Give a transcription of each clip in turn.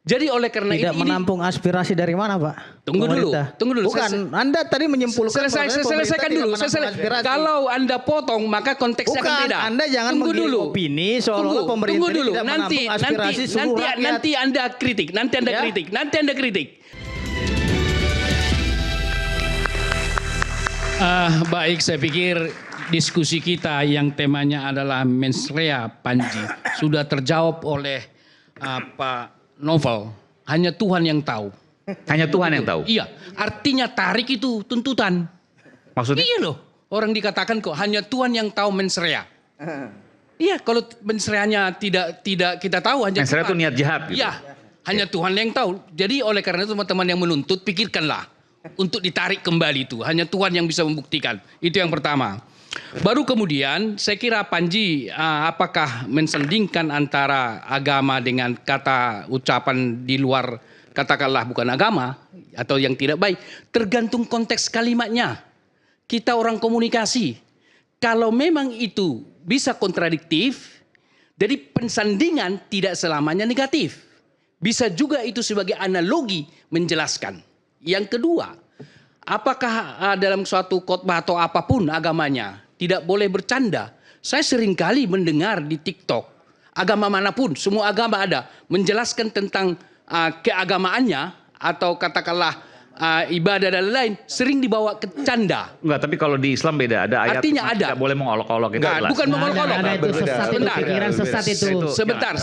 Jadi oleh karena tidak itu menampung aspirasi dari mana, Pak? Tunggu dulu. Bukan, Anda tadi menyimpulkan Selesaikan dulu. Kalau Anda potong maka konteksnya akan beda. Anda jangan menggiring opini seolah-olah pemerintah tidak menampung aspirasi seluruh rakyat. Nanti Anda kritik. Nanti Anda kritik. Baik, saya pikir diskusi kita yang temanya adalah mens rea Panji sudah terjawab oleh Pak Novel. Hanya Tuhan yang tahu. Hanya Tuhan yang tahu? Iya, artinya tarik itu tuntutan. Maksudnya? Iya loh, orang dikatakan kok hanya Tuhan yang tahu mens rea. Iya, kalau mens reanya tidak kita tahu hanya mens rea itu niat jahat gitu. Iya, hanya Tuhan yang tahu. Jadi oleh karena itu teman-teman yang menuntut pikirkanlah untuk ditarik kembali itu. Hanya Tuhan yang bisa membuktikan. Itu yang pertama. Baru kemudian saya kira Panji apakah mensandingkan antara agama dengan kata ucapan di luar katakanlah bukan agama atau yang tidak baik. Tergantung konteks kalimatnya. Kita orang komunikasi. Kalau memang itu bisa kontradiktif, jadi pensandingan tidak selamanya negatif. Bisa juga itu sebagai analogi menjelaskan. Yang kedua, apakah dalam suatu khotbah atau apapun agamanya tidak boleh bercanda? Saya seringkali mendengar di TikTok, agama manapun, semua agama ada, menjelaskan tentang keagamaannya atau katakanlah ibadah dan lain-lain, sering dibawa ke canda. Enggak, tapi kalau di Islam beda, ada ayat artinya ada. Tidak boleh mengolok-olok itu. Enggak, bukan mengolok-olok. Ada itu sesat, itu pikiran sesat itu. Sebentar.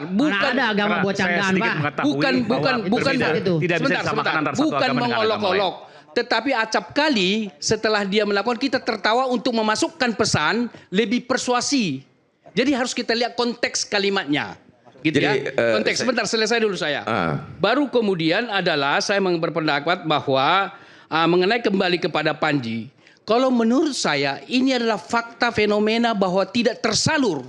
Bukan ada agama buat candaan, Pak. Bukan mengolok-olok. Tetapi acap kali setelah dia melakukan kita tertawa untuk memasukkan pesan lebih persuasi. Jadi harus kita lihat konteks kalimatnya. Gitu ya. Konteks sebentar selesai dulu saya. Baru kemudian adalah saya berpendapat bahwa mengenai kembali kepada Panji. Kalau menurut saya ini adalah fakta fenomena bahwa tidak tersalur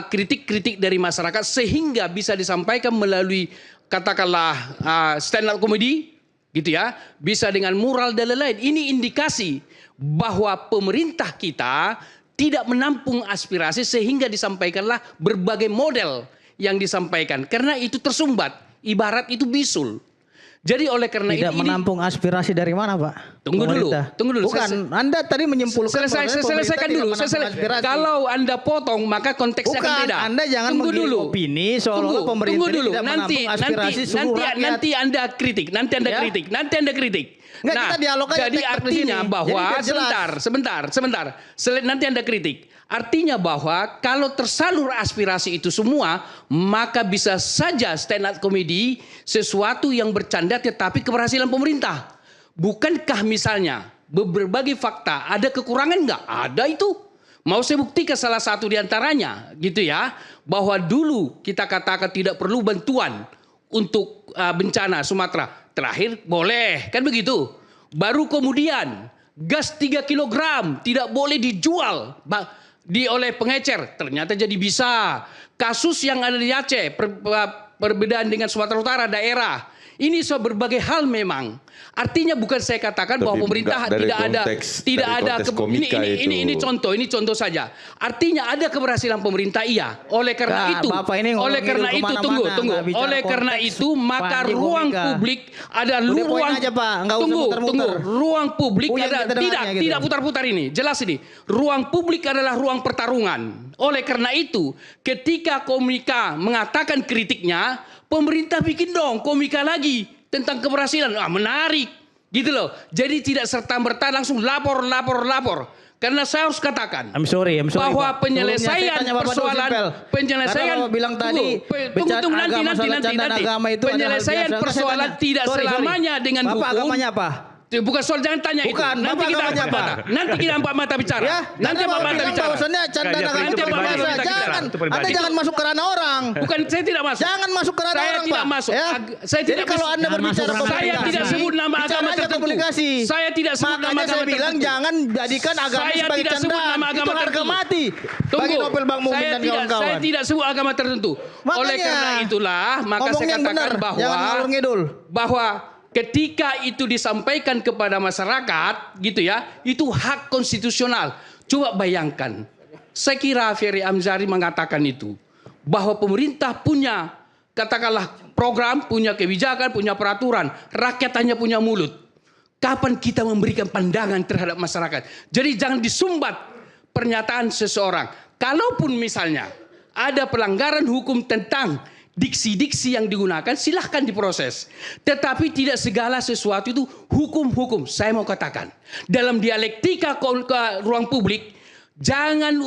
kritik-kritik dari masyarakat sehingga bisa disampaikan melalui katakanlah stand up comedy. Gitu ya, bisa dengan mural dan lain-lain. Ini indikasi bahwa pemerintah kita tidak menampung aspirasi sehingga disampaikanlah berbagai model yang disampaikan. Karena itu tersumbat, ibarat itu bisul. Jadi oleh karena tidak itu menampung aspirasi dari mana, Pak? Tunggu dulu. Bukan, Anda tadi menyimpulkan selesaikan dulu. Kalau Anda potong maka konteksnya akan beda. Anda jangan menggiring opini seolah-olah pemerintah tidak menampung aspirasi seluruh rakyat. Nanti Anda kritik. Nanti Anda kritik. Nggak, kita dialog aja. Jadi artinya bahwa sebentar. Nanti Anda kritik. Artinya bahwa kalau tersalur aspirasi itu semua, maka bisa saja stand up comedy sesuatu yang bercanda tetapi keberhasilan pemerintah. Bukankah misalnya berbagai fakta ada kekurangan nggak? Ada itu. Mau saya buktikan salah satu diantaranya gitu ya. Bahwa dulu kita katakan tidak perlu bantuan untuk bencana Sumatera. Terakhir boleh, kan begitu. Baru kemudian gas 3 kilogram tidak boleh dijual oleh pengecer, ternyata jadi bisa. Kasus yang ada di Aceh, perbedaan dengan Sumatera Utara daerah. Ini berbagai hal memang. Artinya bukan saya katakan bahwa pemerintah tidak ada ini contoh saja. Artinya ada keberhasilan pemerintah iya. Oleh karena itu maka ruang publik ada ruang publik ada tidak putar-putar ini. Jelas ini. Ruang publik adalah ruang pertarungan. Oleh karena itu ketika komika mengatakan kritiknya, pemerintah bikin dong komika lagi tentang keberhasilan. Menarik. Gitu loh. Jadi tidak serta-merta langsung lapor. Karena saya harus katakan bahwa penyelesaian persoalan tidak selamanya dengan hukum. Bapak agamanya apa? Bukan soal, jangan tanya itu. Nanti kita empat mata bicara. Ya, nanti empat mata bicara. Anda jangan masuk ke ranah orang. Bukan, saya tidak masuk. Jangan masuk ke ranah orang, Pak. Saya tidak kalau Anda berbicara saya tidak sebut nama agama tertentu. Saya tidak sebut nama agama tertentu. Makanya saya bilang jangan jadikan agama sebagai candaan. Itu harga mati. Bagi Novel Bang Mumin dan kawan-kawan. Saya tidak sebut agama tertentu. Oleh karena itulah, maka saya katakan bahwa ketika itu disampaikan kepada masyarakat, gitu ya, itu hak konstitusional. Coba bayangkan, saya kira Ferry Amsari mengatakan itu, bahwa pemerintah punya katakanlah program, punya kebijakan, punya peraturan, rakyat hanya punya mulut. Kapan kita memberikan pandangan terhadap masyarakat? Jadi jangan disumbat pernyataan seseorang. Kalaupun misalnya ada pelanggaran hukum tentang diksi-diksi yang digunakan, silahkan diproses. Tetapi tidak segala sesuatu itu hukum-hukum. Saya mau katakan, dalam dialektika ke ruang publik, jangan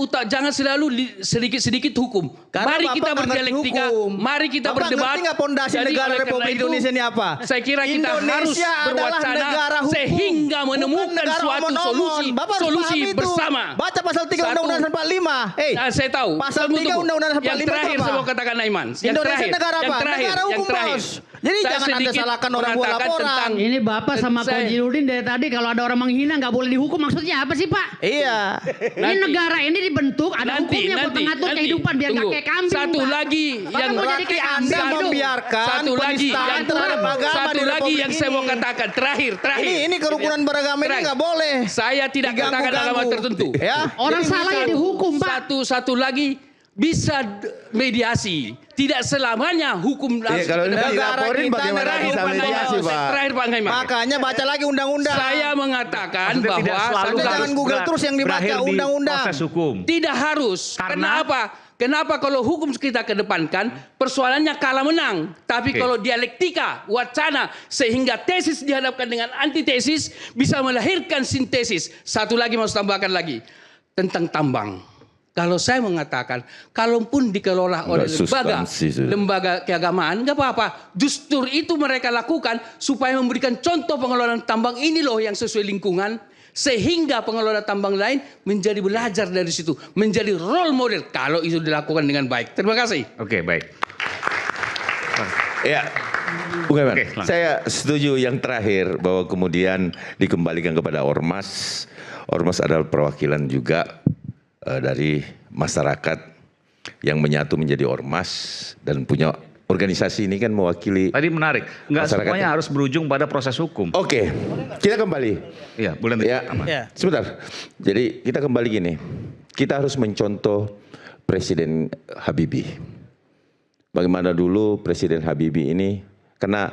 selalu sedikit-sedikit hukum. Karena mari Bapak kita berdialektika, mari kita Bapak berdebat. ngerti nggak pondasi Jadi negara oleh karena Republik itu, Indonesia ini apa? Saya kira kita Indonesia harus adalah berwacana negara hukum, sehingga bukan menemukan negara suatu omon-omon. Bapak harus solusi paham itu. bersama. Baca pasal 3 Undang-Undang 45. Saya tahu. Pasal 3 Tunggu. Undang-Undang 45 Yang terakhir apa? saya mau katakan, Aiman. Yang Indonesia terakhir, negara apa? yang terakhir, Negara hukum, yang terakhir. Bos. Jadi Saya jangan Anda sedikit salahkan orang buat mengatakan laporan. tentang- Ini Bapak sama Saya- Konjirudin dari tadi kalau ada orang menghina nggak boleh dihukum, maksudnya apa sih Pak? Iya. Ini negara ini dibentuk ada hukumnya buat mengatur kehidupan biar nggak Tunggu. kayak kambing. Satu Pak. lagi Bapak yang mau jadi berarti kayak Anda kambing. membiarkan satu lagi penistaan yang terhadap agama satu di lagi Republik yang saya mau ini. katakan terakhir. Ini kerukunan beragama ini Terakhir. nggak boleh. Saya tidak katakan alamat tertentu. Ya. Orang salah ya dihukum Pak. Satu lagi bisa mediasi. Tidak selamanya hukum Iya, kalau ini Negara dilaporin kita bagaimana negara bisa hukum, mediasi, Bos. Pak? Terakhir Pak Ngaiman. Makanya baca lagi undang-undang. Saya mengatakan Maksudnya tidak bahwa selalu Anda harus jangan Google terus yang dibaca berakhir di undang-undang. proses hukum. tidak harus. Karena- Kenapa kalau hukum kita kedepankan persoalannya kalah menang. Tapi Oke. kalau dialektika, wacana sehingga tesis dihadapkan dengan antitesis bisa melahirkan sintesis. Satu lagi mau saya tambahkan lagi tentang tambang. Kalau saya mengatakan, kalaupun dikelola oleh Enggak substansi sudah. lembaga keagamaan, nggak apa-apa. Justru itu mereka lakukan supaya memberikan contoh pengelolaan tambang ini loh yang sesuai lingkungan. Sehingga pengelola tambang lain menjadi belajar dari situ. Menjadi role model kalau itu dilakukan dengan baik. Terima kasih. Oke, baik. Ya, Bung Eman, Oke, saya setuju yang terakhir bahwa kemudian dikembalikan kepada ormas. Ormas adalah perwakilan juga dari masyarakat yang menyatu menjadi ormas dan punya organisasi ini kan mewakili. Tadi menarik. Enggak Masyarakat. semuanya harus berujung pada proses hukum. Oke, kita kembali. Iya, boleh. Ya, sebentar. Jadi kita kembali gini. Kita harus mencontoh Presiden Habibie. Bagaimana dulu Presiden Habibie ini, karena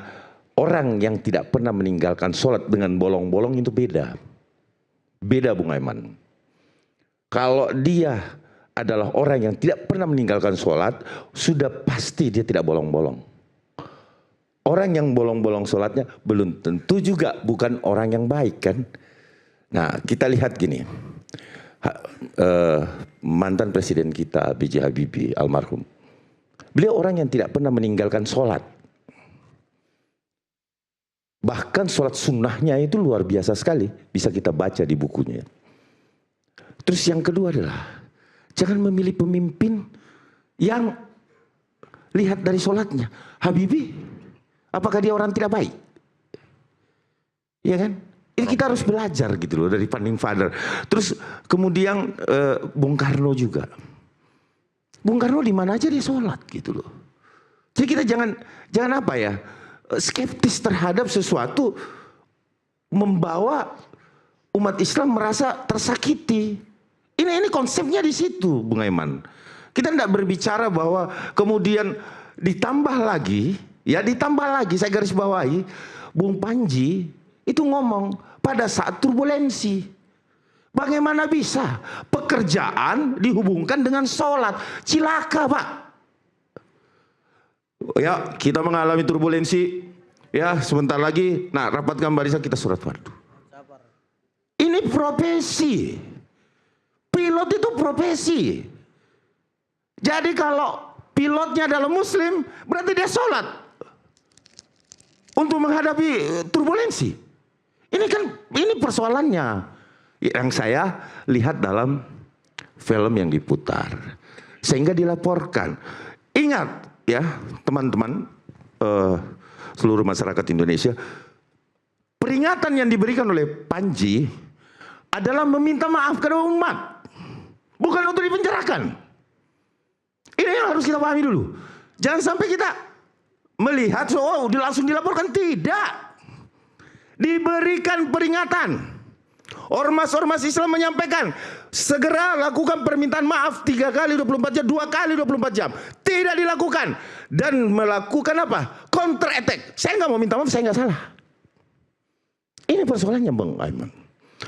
orang yang tidak pernah meninggalkan sholat dengan bolong-bolong itu beda. Beda Bung Aiman. Kalau dia adalah orang yang tidak pernah meninggalkan sholat, sudah pasti dia tidak bolong-bolong. Orang yang bolong-bolong sholatnya belum tentu juga bukan orang yang baik kan. Nah kita lihat gini, mantan presiden kita B.J. Habibie almarhum. Beliau orang yang tidak pernah meninggalkan sholat. Bahkan sholat sunnahnya itu luar biasa sekali. Bisa kita baca di bukunya. Terus yang kedua adalah, jangan memilih pemimpin yang lihat dari sholatnya. Habibie, apakah dia orang tidak baik? Iya kan? Ini kita harus belajar gitu loh dari founding father. Terus kemudian Bung Karno juga. Bung Karno di mana aja dia sholat gitu loh. Jadi kita jangan apa ya, skeptis terhadap sesuatu membawa umat Islam merasa tersakiti. Ini konsepnya di situ, Bung Aiman. Kita tidak berbicara bahwa kemudian ditambah lagi, saya garis bawahi, Bung Panji itu ngomong pada saat turbulensi. Bagaimana bisa pekerjaan dihubungkan dengan sholat? Cilaka, Pak. Ya, kita mengalami turbulensi. Ya, sebentar lagi. Nah, rapatkan barisan kita surat fardu. Ini profesi. Pilot itu profesi. Jadi kalau pilotnya adalah muslim, berarti dia sholat untuk menghadapi turbulensi. Ini persoalannya yang saya lihat dalam film yang diputar, sehingga dilaporkan. Ingat ya teman-teman, seluruh masyarakat Indonesia, peringatan yang diberikan oleh Panji adalah meminta maaf kepada umat, bukan untuk dipenjarakan. Ini yang harus kita pahami dulu. Jangan sampai kita melihat langsung dilaporkan. Tidak. Diberikan peringatan. Ormas-ormas Islam menyampaikan, segera lakukan permintaan maaf 3 kali 24 jam, 2 kali 24 jam. Tidak dilakukan. Dan melakukan apa? Counter attack. Saya nggak mau minta maaf, saya nggak salah. Ini persoalannya Bang Aiman.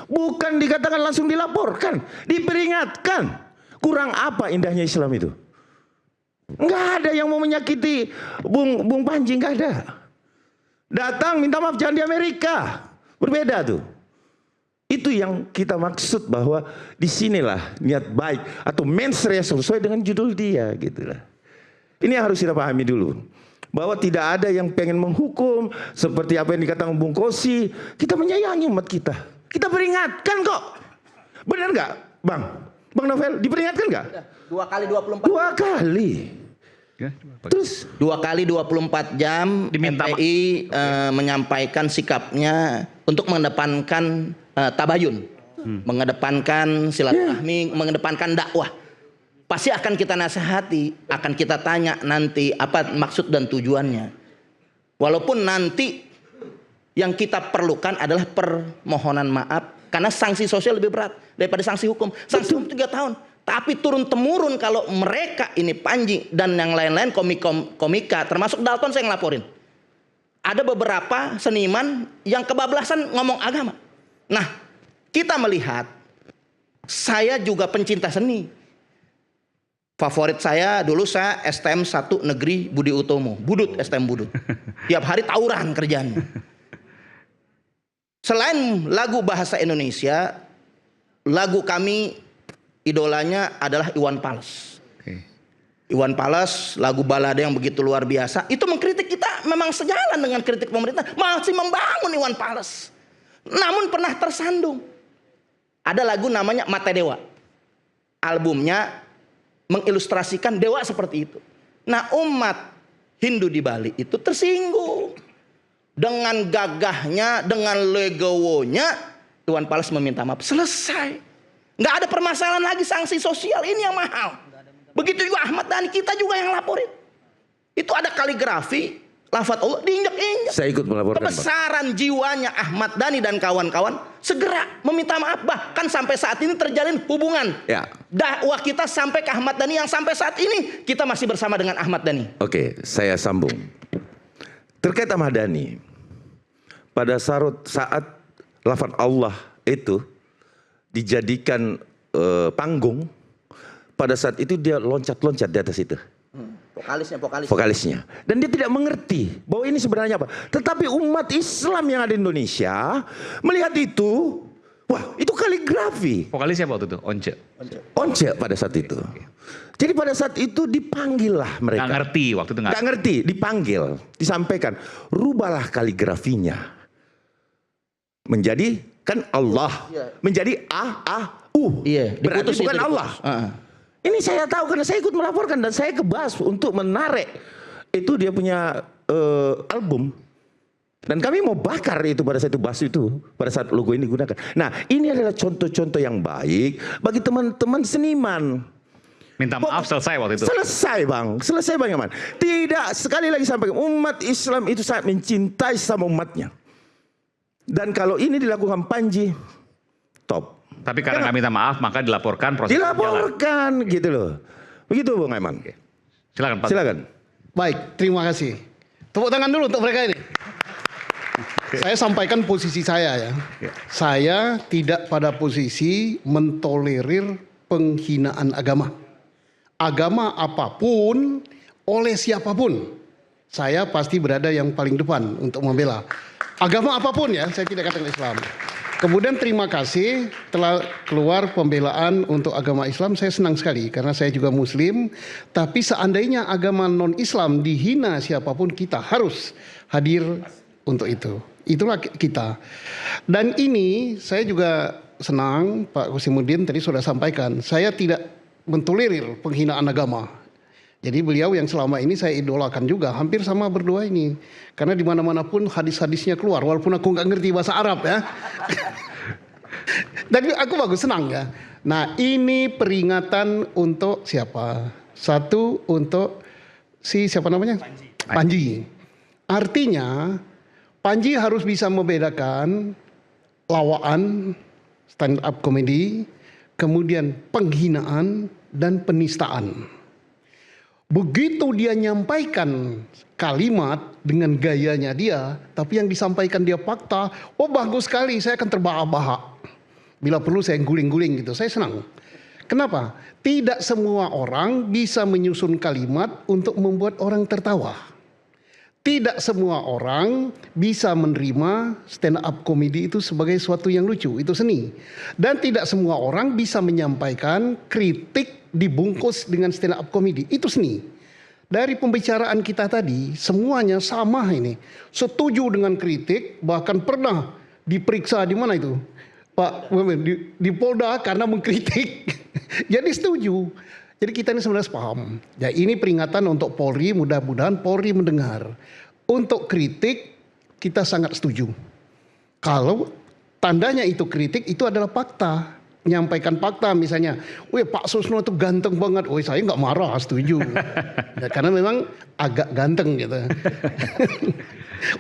Bukan dikatakan langsung dilaporkan, diperingatkan. Kurang apa indahnya Islam itu? Nggak ada yang mau menyakiti Bung Panji, nggak ada. Datang minta maaf jangan di Amerika. Berbeda tuh. Itu yang kita maksud bahwa disinilah niat baik atau mens rea sesuai dengan judul dia gitulah. Ini yang harus kita pahami dulu. Bahwa tidak ada yang pengen menghukum seperti apa yang dikatakan Bung Kosi. Kita menyayangi umat kita. Kita peringatkan kok. Benar nggak, Bang? Bang Novel, diperingatkan nggak? 2 kali 24. 2 kali. Terus 2 kali 24 jam Diminta FPI menyampaikan sikapnya untuk mengedepankan tabayun, mengedepankan silaturahmi, mengedepankan dakwah. Pasti akan kita nasihati, akan kita tanya nanti apa maksud dan tujuannya. Walaupun nanti yang kita perlukan adalah permohonan maaf, karena sanksi sosial lebih berat daripada sanksi hukum. Sanksi hukum 3 tahun. Tapi turun-temurun kalau mereka ini Panji dan yang lain-lain komika, termasuk Dalton saya ngelaporin. Ada beberapa seniman yang kebablasan ngomong agama. Nah, kita melihat, saya juga pencinta seni. Favorit saya dulu saya STM 1 Negeri Budi Utomo, Budut, STM Budut. Tiap hari tawuran kerjaannya. Selain lagu bahasa Indonesia, lagu kami idolanya adalah Iwan Fals. Iwan Fals, lagu balada yang begitu luar biasa. Itu mengkritik kita memang sejalan dengan kritik pemerintah. Masih membangun Iwan Fals. Namun pernah tersandung. Ada lagu namanya Mata Dewa. Albumnya mengilustrasikan dewa seperti itu. Nah, umat Hindu di Bali itu tersinggung. Dengan gagahnya, dengan legowonya, Iwan Fals meminta maaf. Selesai. Nggak ada permasalahan lagi, sanksi sosial ini yang mahal. Begitu juga Ahmad Dhani, kita juga yang laporin. Itu ada kaligrafi, lafaz Allah diinjak-injak. saya ikut melaporkan. Kebesaran jiwanya Ahmad Dhani dan kawan-kawan segera meminta maaf, bahkan sampai saat ini terjalin hubungan. Ya. Dakwah kita sampai ke Ahmad Dhani yang sampai saat ini kita masih bersama dengan Ahmad Dhani. Oke, saya sambung. Terkait Ahmad Dhani, pada saat lafaz Allah itu dijadikan panggung, pada saat itu dia loncat-loncat di atas itu. Vokalisnya. Dan dia tidak mengerti bahwa ini sebenarnya apa. Tetapi umat Islam yang ada di Indonesia melihat itu, wah itu kaligrafi. Vokalisnya apa waktu itu? Once pada saat itu. Jadi pada saat itu dipanggil lah mereka. Nggak ngerti waktu itu Nggak ngerti, dipanggil, disampaikan. Rubahlah kaligrafinya. Menjadi kan Allah. Menjadi A-A-U. Berarti bukan Allah. Ini saya tahu karena saya ikut melaporkan dan saya ke BAS untuk menarik itu dia punya album. Dan kami mau bakar itu pada saat itu BAS itu, pada saat logo ini digunakan. Nah, ini adalah contoh-contoh yang baik bagi teman-teman seniman. minta maaf selesai waktu itu. Selesai Bang Yaman. Tidak, sekali lagi sampaikan, umat Islam itu sangat mencintai sama umatnya. Dan kalau ini dilakukan Panji, top. Tapi karena nggak minta maaf maka dilaporkan proses dilaporkan gitu loh. Begitu Bung Aiman. Silakan Pak. Silakan. Baik, terima kasih. Tepuk tangan dulu untuk mereka ini. Saya sampaikan posisi saya ya. Saya tidak pada posisi mentolerir penghinaan agama. Agama apapun oleh siapapun. Saya pasti berada yang paling depan untuk membela. Agama apapun ya, saya tidak katakan Islam. Kemudian terima kasih telah keluar pembelaan untuk agama Islam. Saya senang sekali karena saya juga Muslim. Tapi seandainya agama non-Islam dihina siapapun, kita harus hadir untuk itu. Itulah kita. Dan ini saya juga senang Pak Kusimudin tadi sudah sampaikan. Saya tidak mentolerir penghinaan agama. Jadi beliau yang selama ini saya idolakan juga, hampir sama berdua ini. Karena di mana-mana pun hadis-hadisnya keluar, walaupun aku nggak ngerti bahasa Arab ya. Dan aku bagus senang ya. Nah ini peringatan untuk siapa? Satu untuk siapa namanya? Panji. Artinya Panji harus bisa membedakan lawaan, stand up comedy, kemudian penghinaan dan penistaan. begitu dia nyampaikan kalimat dengan gayanya dia, tapi yang disampaikan dia fakta, oh bagus sekali, saya akan terbahak-bahak. Bila perlu saya guling-guling gitu, saya senang. Kenapa? Tidak semua orang bisa menyusun kalimat untuk membuat orang tertawa. Tidak semua orang bisa menerima stand up comedy itu sebagai suatu yang lucu, itu seni. Dan tidak semua orang bisa menyampaikan kritik dibungkus dengan stand up comedy, itu seni. Dari pembicaraan kita tadi, semuanya sama ini. Setuju dengan kritik, bahkan pernah diperiksa di mana itu? Pak, di Polda karena mengkritik. Jadi setuju. Jadi kita ini sebenarnya paham. Ya ini peringatan untuk Polri, mudah-mudahan Polri mendengar. Untuk kritik, kita sangat setuju. Kalau tandanya itu kritik, itu adalah fakta. Menyampaikan fakta misalnya, wih Pak Susno itu ganteng banget, wih saya nggak marah, setuju. Ya, karena memang agak ganteng gitu.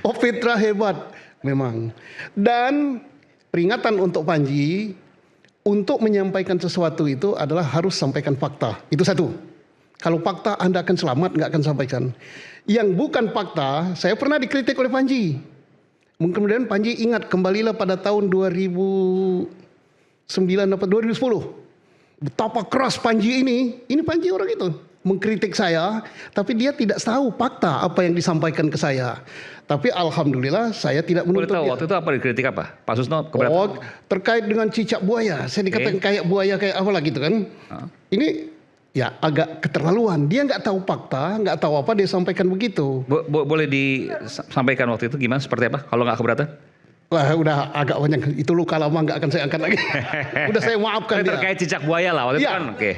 Oh Fitra hebat, memang. Dan peringatan untuk Panji, untuk menyampaikan sesuatu itu adalah harus sampaikan fakta. Itu satu. Kalau fakta Anda akan selamat, nggak akan sampaikan. Yang bukan fakta, saya pernah dikritik oleh Panji. Kemudian Panji ingat, kembalilah pada tahun 2009 atau 2010. Betapa keras Panji ini Panji orang itu. Mengkritik saya, tapi dia tidak tahu fakta apa yang disampaikan ke saya. Tapi alhamdulillah saya tidak menuntut dia. Waktu itu apa dikritik apa? Pak Susno keberatan? Oh, terkait dengan cicak buaya. Saya dikatakan kayak buaya kayak apa lah gitu kan. Ini ya agak keterlaluan. Dia nggak tahu fakta, nggak tahu apa dia sampaikan begitu. Boleh disampaikan waktu itu gimana? Seperti apa? Kalau nggak keberatan? Wah udah agak banyak, itu luka lama nggak akan saya angkat lagi. Udah saya maafkan dia. Terkait cicak buaya lah waktu itu kan. Oke.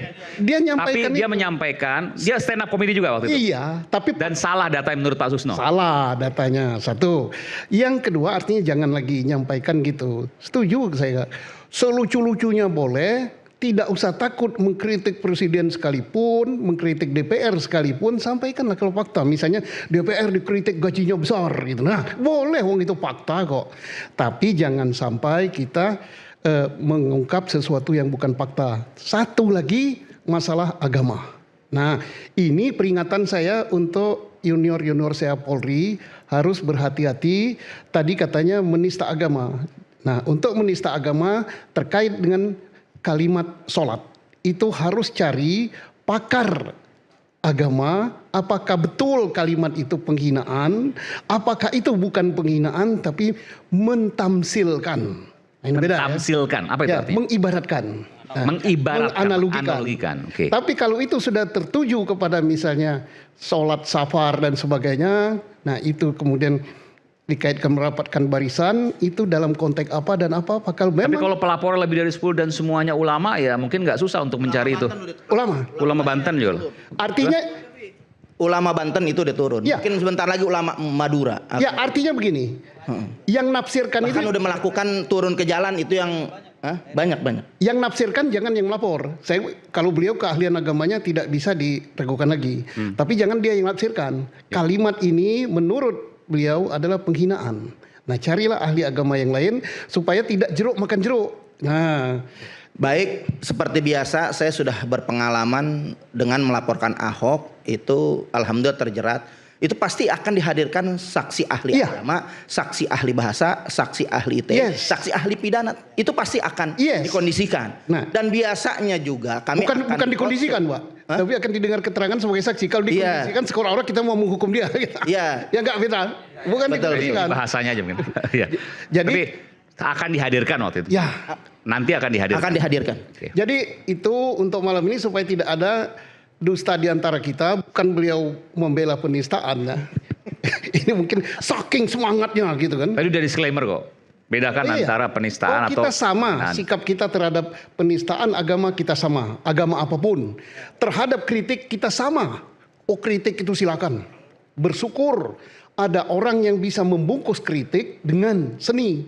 Dia nyampaikan. Tapi dia menyampaikan, dia stand up comedy juga waktu itu. Iya, tapi dan salah data menurut Pak Susno. Salah datanya satu. Yang kedua artinya jangan lagi nyampaikan gitu. Setuju saya. Selucu-lucunya boleh. Tidak usah takut mengkritik presiden sekalipun, mengkritik DPR sekalipun, sampaikanlah kalau fakta. Misalnya DPR dikritik gajinya besar gitu. Nah, boleh wong itu fakta kok. Tapi jangan sampai kita mengungkap sesuatu yang bukan fakta. Satu lagi masalah agama. Nah, ini peringatan saya untuk junior-junior saya Polri harus berhati-hati. Tadi katanya menista agama. Nah, untuk menista agama terkait dengan kalimat sholat itu harus cari pakar agama, apakah betul kalimat itu penghinaan, apakah itu bukan penghinaan tapi mentamsilkan. Nah, ini beda, mentamsilkan, ya? Apa itu artinya? Mengibaratkan. Nah, menganalogikan. Okay. Tapi kalau itu sudah tertuju kepada misalnya sholat safar dan sebagainya, nah itu kemudian dikaitkan merapatkan barisan, itu dalam konteks apa dan apa. Kalau memang, tapi kalau pelapor lebih dari 10 dan semuanya ulama ya mungkin nggak susah untuk mencari itu. Ulama Banten juga. Artinya ulama Banten itu udah turun. Ya. Mungkin sebentar lagi ulama Madura. Ya artinya begini. Yang nafsirkan bahkan itu udah melakukan turun ke jalan itu yang banyak. Yang nafsirkan jangan yang melapor. Saya kalau beliau keahlian agamanya tidak bisa diragukan lagi. Tapi jangan dia yang nafsirkan. Kalimat ini menurut beliau adalah penghinaan. Nah, carilah ahli agama yang lain supaya tidak jeruk makan jeruk. Nah, baik, seperti biasa saya sudah berpengalaman dengan melaporkan Ahok itu alhamdulillah terjerat. Itu pasti akan dihadirkan saksi ahli agama, saksi ahli bahasa, saksi ahli ITE, saksi ahli pidana. Itu pasti akan dikondisikan. Nah, dan biasanya juga kami bukan dikondisikan, Pak. Tapi akan didengar keterangan sebagai saksi. Kalau dikondisikan sekolah orang kita mau menghukum dia. Iya. Ya enggak Fitra. Bukan dikondisikan. Bahasanya aja mungkin. Ya. Jadi tapi akan dihadirkan waktu itu. Ya. Nanti akan dihadirkan. Akan dihadirkan. Okay. Jadi itu untuk malam ini supaya tidak ada dusta di antara kita, bukan beliau membela penistaan ya. Ini mungkin saking semangatnya gitu kan. Tadi udah disclaimer kok. Bedakan antara penistaan atau kita sama, sikap kita terhadap penistaan agama kita sama, agama apapun. Terhadap kritik kita sama. Oh, kritik itu silakan. Bersyukur ada orang yang bisa membungkus kritik dengan seni.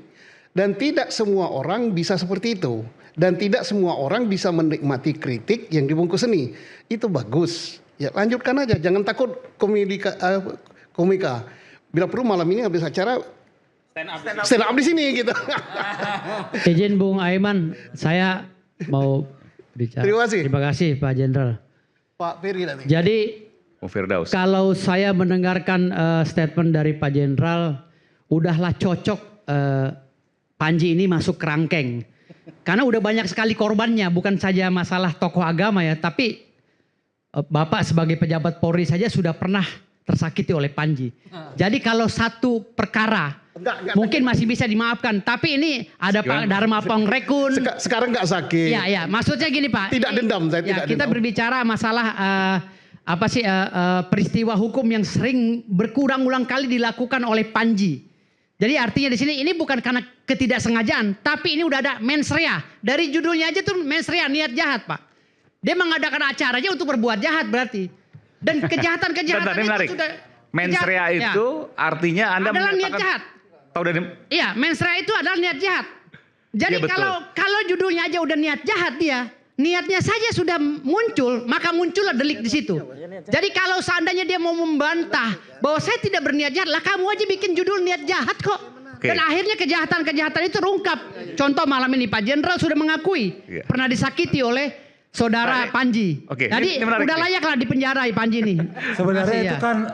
Dan tidak semua orang bisa seperti itu. Dan tidak semua orang bisa menikmati kritik yang dibungkus seni. Itu bagus. Ya lanjutkan aja, jangan takut komika. Bila perlu malam ini habis acara stand up di sini gitu. Izin Bung Aiman, saya mau bicara. Terima kasih. Terima kasih Pak Jenderal. Pak Ferry nanti. Jadi Bung Firdaus. Kalau saya mendengarkan statement dari Pak Jenderal, udahlah cocok Panji ini masuk kerangkeng. Karena udah banyak sekali korbannya, bukan saja masalah tokoh agama ya, tapi Bapak sebagai pejabat Polri saja sudah pernah tersakiti oleh Panji. Jadi kalau satu perkara mungkin masih bisa dimaafkan, tapi ini ada Pak Dharma Pongrekun. Sekarang nggak sakit. Ya, maksudnya gini Pak. Tidak dendam, saya tidak kita dendam. berbicara masalah peristiwa hukum yang sering berulang-ulang kali dilakukan oleh Panji. Jadi artinya di sini ini bukan karena ketidaksengajaan, tapi ini udah ada mens rea. Dari judulnya aja tuh mens rea, niat jahat Pak. Dia mengadakan acaranya untuk berbuat jahat berarti. Dan kejahatan-kejahatan itu sudah mens rea itu artinya Anda adalah niat menyatakan jahat. Tahu dari Iya, mens rea itu adalah niat jahat. Jadi Iya, betul. kalau judulnya aja udah niat jahat dia, niatnya saja sudah muncul, maka muncullah delik di situ. Jadi kalau seandainya dia mau membantah bahwa saya tidak berniat jahat, lah kamu aja bikin judul niat jahat kok. Dan akhirnya kejahatan-kejahatan itu terungkap. Contoh malam ini Pak Jenderal sudah mengakui pernah disakiti oleh saudara Panji. Jadi ini menarik udah layaklah dipenjara Panji ini. Sebenarnya itu kan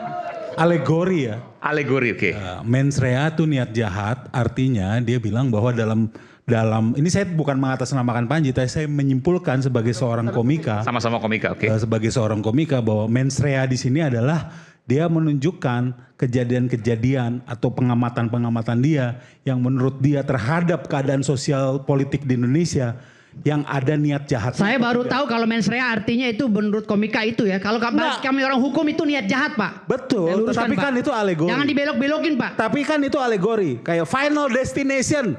alegori ya. Alegori, oke. Mens rea itu niat jahat, artinya dia bilang bahwa dalam ini saya bukan mengatasnamakan Panji, tapi saya menyimpulkan sebagai seorang komika. Sama-sama komika, oke. Sebagai seorang komika bahwa mens rea di sini adalah dia menunjukkan kejadian-kejadian atau pengamatan-pengamatan dia yang menurut dia terhadap keadaan sosial politik di Indonesia yang ada niat jahat. Saya baru tahu kalau mens rea artinya itu menurut komika itu ya. Kalau kami orang hukum itu niat jahat Pak. Betul, Saya luruskan, tapi Pak. kan itu alegori. Jangan dibelok-belokin Pak. Tapi kan itu alegori, kayak Final Destination.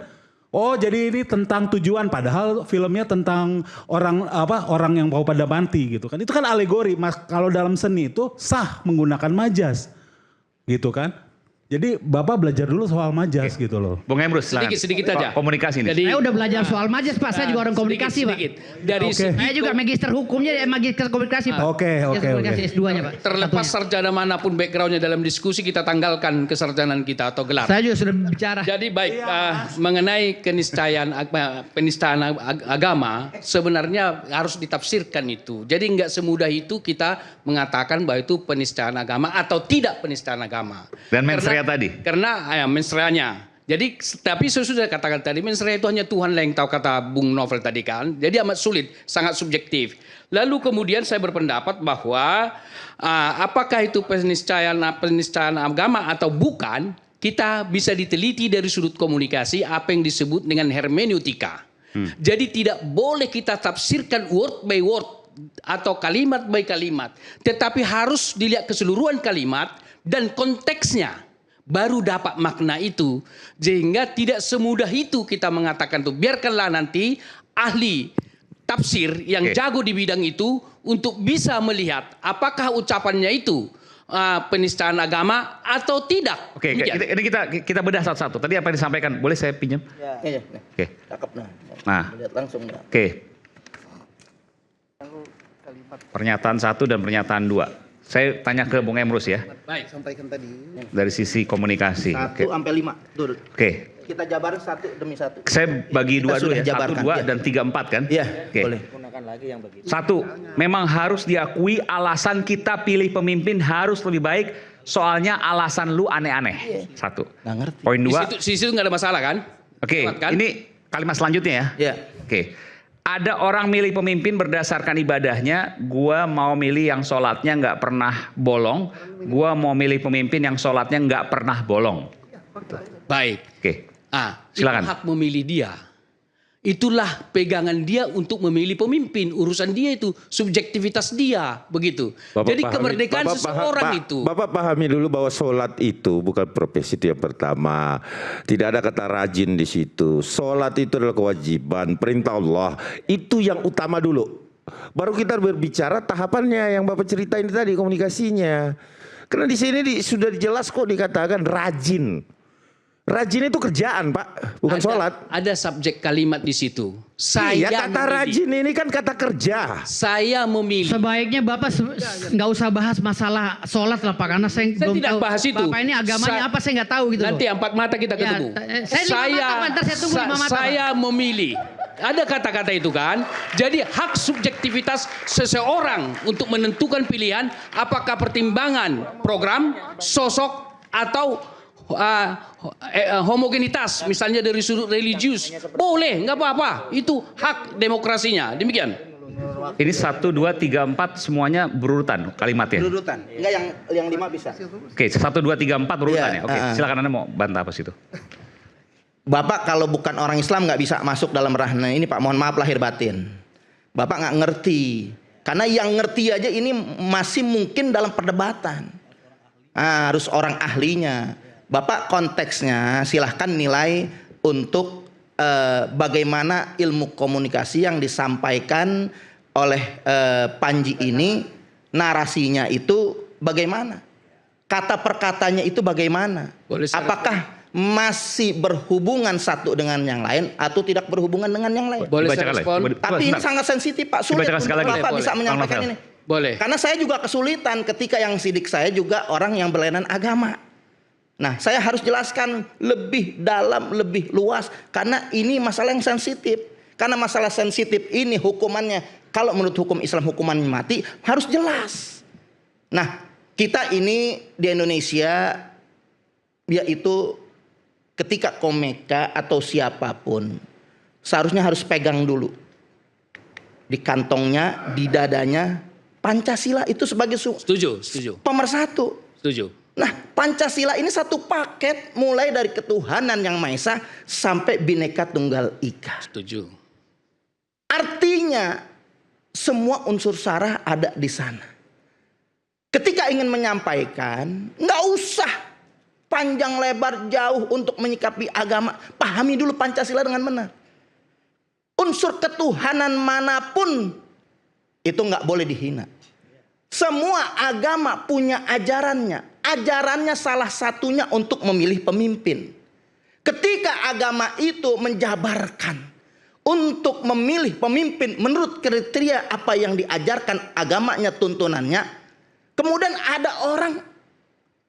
Oh, jadi ini tentang tujuan, padahal filmnya tentang orang yang mau pada mati gitu kan. Itu kan alegori. Mas, kalau dalam seni itu sah menggunakan majas. Gitu kan? Jadi Bapak belajar dulu soal majas gitu loh. Bung Emrus, silakan. Sedikit aja. Komunikasi nih. Jadi, Saya udah belajar soal majas Pak. Saya juga orang komunikasi sedikit. Pak. Dari Oke. Saya juga magister hukumnya, magister komunikasi Pak. Oke. Komunikasi S2-nya Pak. terlepas Satunya. sarjana manapun backgroundnya dalam diskusi, kita tanggalkan kesarjanaan kita atau gelar. Saya juga sudah bicara. Jadi baik, mengenai penistaan agama sebenarnya harus ditafsirkan itu. Jadi nggak semudah itu kita mengatakan bahwa itu penistaan agama atau tidak penistaan agama. Dan mens rea tadi. Karena mens reanya. Jadi tapi saya sudah katakan tadi, mens rea itu hanya Tuhan yang tahu, kata Bung Novel tadi kan. Jadi amat sulit, sangat subjektif. Lalu kemudian saya berpendapat bahwa apakah itu penistaan agama atau bukan, kita bisa diteliti dari sudut komunikasi apa yang disebut dengan hermeneutika. Jadi tidak boleh kita tafsirkan word by word atau kalimat by kalimat, tetapi harus dilihat keseluruhan kalimat dan konteksnya. Baru dapat makna itu. Sehingga tidak semudah itu kita mengatakan tuh. Biarkanlah nanti ahli tafsir yang jago di bidang itu untuk bisa melihat apakah ucapannya itu penistaan agama atau tidak. Oke, ini kita bedah satu-satu. Tadi apa yang disampaikan? Boleh saya pinjam? Iya. Oke. Cakep nah. Nah. Lihat langsung. Oke. Pernyataan 1 dan pernyataan 2. Saya tanya ke Bung Emrus ya. Baik. Sampaikan tadi. Dari sisi komunikasi. 1 Oke. sampai 5. Tuh. Oke. Kita jabarin 1 demi 1. Saya bagi Kita dua dulu sudah ya. 1, jabarkan, 2 iya. dan 3, 4 kan? Iya, Oke. boleh. 1, memang harus diakui alasan kita pilih pemimpin harus lebih baik. Soalnya alasan lu aneh-aneh. 1. Nggak ngerti. Poin 2. Di situ nggak ada masalah kan? Oke, Kuat, kan? ini kalimat selanjutnya ya. Iya. Oke. Ada orang milih pemimpin berdasarkan ibadahnya, gua mau milih yang sholatnya nggak pernah bolong, gua mau milih pemimpin yang sholatnya nggak pernah bolong. Baik. Oke. Itu Silakan. hak memilih dia. Itulah pegangan dia untuk memilih pemimpin. Urusan dia itu, subjektivitas dia, begitu. Jadi kemerdekaan seseorang itu. Bapak pahami dulu bahwa sholat itu bukan profesi itu yang pertama. Tidak ada kata rajin di situ. Sholat itu adalah kewajiban, perintah Allah. Itu yang utama dulu. Baru kita berbicara tahapannya yang Bapak ceritain tadi, komunikasinya. Karena di sini sudah dijelas kok dikatakan rajin. Rajin itu kerjaan Pak, bukan sholat. Ada subjek kalimat di situ. Iya, Saya kata memilih. rajin ini kan kata kerja. Saya memilih. Sebaiknya Bapak nggak usah bahas masalah sholat lah Pak, karena saya belum tidak tahu. bahas itu. Bapak ini agamanya apa saya nggak tahu gitu Nanti loh. 4 mata kita Ya, ketemu. saya 5 mata, ntar saya tunggu 5 mata, Saya memilih. Ada kata-kata itu kan. Jadi hak subjektivitas seseorang untuk menentukan pilihan apakah pertimbangan program, sosok atau homogenitas misalnya dari sudut religius. Boleh, nggak apa-apa. Itu hak demokrasinya. Demikian. Ini 1, 2, 3, 4 semuanya berurutan kalimatnya. Berurutan. Enggak, yang 5 bisa. Oke, 1, 2, 3, 4 berurutan Iya, ya. Oke, silakan Anda mau bantah apa situ. Bapak kalau bukan orang Islam nggak bisa masuk dalam ranah ini Pak. Mohon maaf lahir batin. Bapak nggak ngerti. Karena yang ngerti aja ini masih mungkin dalam perdebatan. Harus orang ahlinya. Bapak konteksnya silahkan nilai untuk bagaimana ilmu komunikasi yang disampaikan oleh Panji ini, narasinya itu bagaimana, kata perkatanya itu bagaimana, apakah masih berhubungan satu dengan yang lain atau tidak berhubungan dengan yang lain. Boleh saya respon? Tapi ini sangat sensitif Pak, sulit untuk Bapak bisa menyampaikan ini. Boleh. Karena saya juga kesulitan ketika yang sidik saya juga orang yang berlainan agama. Nah, saya harus jelaskan lebih dalam, lebih luas. Karena ini masalah yang sensitif. Karena masalah sensitif ini hukumannya, kalau menurut hukum Islam hukumannya mati, harus jelas. Nah, kita ini di Indonesia, yaitu ketika komeka atau siapapun, seharusnya harus pegang dulu. Di kantongnya, di dadanya, Pancasila itu sebagai Setuju. pemersatu. Setuju. Nah, Pancasila ini satu paket mulai dari ketuhanan yang Maha Esa sampai Bhinneka Tunggal Ika. Setuju. Artinya semua unsur sara ada di sana. Ketika ingin menyampaikan, nggak usah panjang lebar jauh untuk menyikapi agama. Pahami dulu Pancasila dengan benar. Unsur ketuhanan manapun itu nggak boleh dihina. Semua agama punya ajarannya. Ajarannya salah satunya untuk memilih pemimpin. Ketika agama itu menjabarkan untuk memilih pemimpin menurut kriteria apa yang diajarkan agamanya, tuntunannya, kemudian ada orang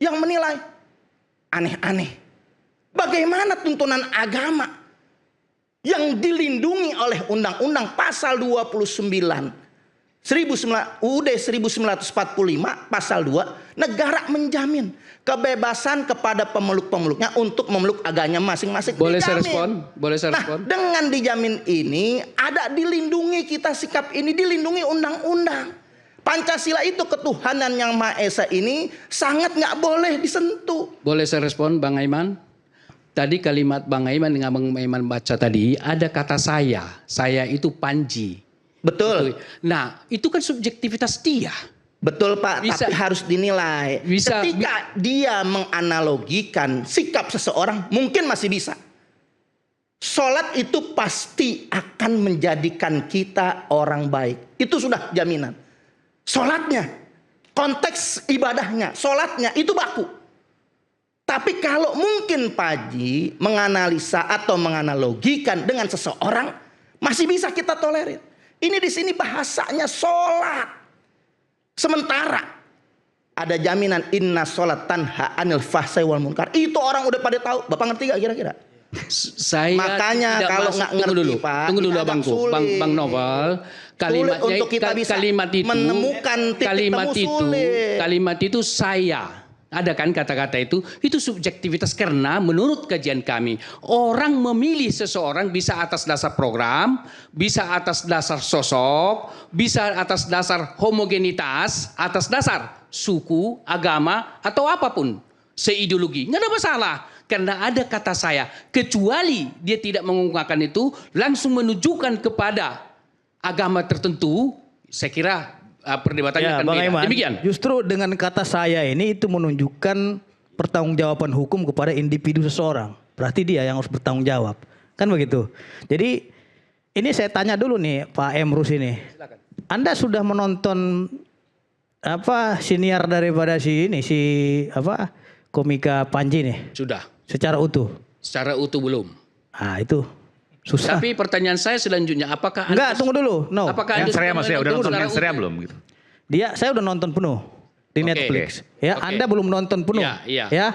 yang menilai aneh-aneh. Bagaimana tuntunan agama yang dilindungi oleh Undang-Undang Pasal 29 UUD 1945 pasal 2, negara menjamin kebebasan kepada pemeluk-pemeluknya untuk memeluk agamanya masing-masing. Boleh saya Dijamin. respon? Boleh saya respon? Nah, dengan dijamin ini ada dilindungi kita, sikap ini dilindungi undang-undang. Pancasila itu ketuhanan yang Maha Esa ini sangat nggak boleh disentuh. Boleh saya respon Bang Aiman? Tadi kalimat Bang Aiman dengan Bang Aiman baca tadi ada kata saya itu Panji. Betul. Nah, itu kan subjektivitas dia. Betul Pak, Bisa. tapi harus dinilai. Ketika dia menganalogikan sikap seseorang, mungkin masih bisa. Sholat itu pasti akan menjadikan kita orang baik. Itu sudah jaminan. Sholatnya, konteks ibadahnya, sholatnya itu baku. Tapi kalau mungkin Paji menganalisa atau menganalogikan dengan seseorang, masih bisa kita tolerir. Ini di sini bahasanya sholat. Sementara ada jaminan inna sholat tanha anil fahsai wal munkar. Itu orang udah pada tahu. Bapak ngerti gak kira-kira? Saya Makanya kalau nggak ngerti Pak, tunggu dulu agak Abangku, sulit. Bang Novel, Sulit untuk kita bisa menemukan titik temu, sulit. kalimat itu saya. Ada kan kata-kata itu subjektivitas karena menurut kajian kami orang memilih seseorang bisa atas dasar program, bisa atas dasar sosok, bisa atas dasar homogenitas, atas dasar suku, agama atau apapun, seideologi, nggak ada masalah. Karena ada kata saya, kecuali dia tidak mengungkapkan itu langsung menunjukkan kepada agama tertentu, saya kira perdebatannya akan Bang beda. Aiman, Demikian. justru dengan kata saya ini itu menunjukkan pertanggungjawaban hukum kepada individu seseorang. Berarti dia yang harus bertanggung jawab. Kan begitu. Jadi ini saya tanya dulu nih Pak Emrus ini. Silakan. Anda sudah menonton siniar daripada si komika Panji nih? Sudah. Secara utuh? Secara utuh belum. Ah itu susah. Tapi pertanyaan saya selanjutnya, apakah Enggak, tunggu dulu. No. Apakah Yang Anda saya maksudnya udah nonton yang saya utuh? belum gitu. Saya udah nonton penuh di Netflix. Ya, Oke. Anda belum nonton penuh. Iya. Ya.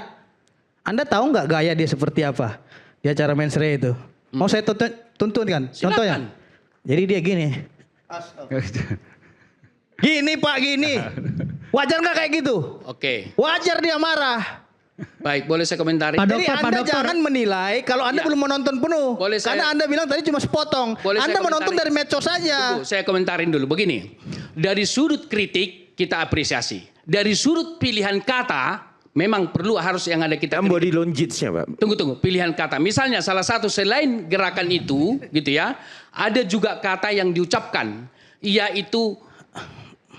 Anda tahu nggak gaya dia seperti apa di acara mensre itu? Mau saya Tuntun kan. Contohnya. Jadi dia gini. Gini Pak, gini. Wajar nggak kayak gitu? Oke. Wajar dia marah. Baik, boleh saya komentari? Jadi Anda jangan menilai kalau Anda belum menonton penuh. Boleh Karena Anda bilang tadi cuma sepotong. Boleh Anda saya menonton komentari? dari medsos saja. Tunggu, saya komentarin dulu. Begini, dari sudut kritik kita apresiasi. Dari sudut pilihan kata, memang perlu harus yang ada kita kritik. Body language-nya, Pak. Tunggu, pilihan kata. Misalnya salah satu selain gerakan itu, gitu ya, ada juga kata yang diucapkan, yaitu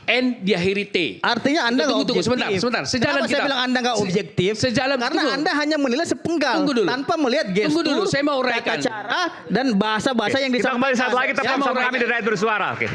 N diakhiri T. Artinya Anda nggak Tunggu, objektif. sebentar. Sejalan Kenapa kita. saya bilang Anda nggak objektif? Karena Anda hanya menilai sepenggal. Tunggu dulu. Tanpa melihat gestur, Tunggu dulu, saya mau uraikan. tata cara, dan bahasa-bahasa yang Kita disampaikan. kembali saat lagi, kita Saya mau bersama kami di Rakyat Bersuara. Oke.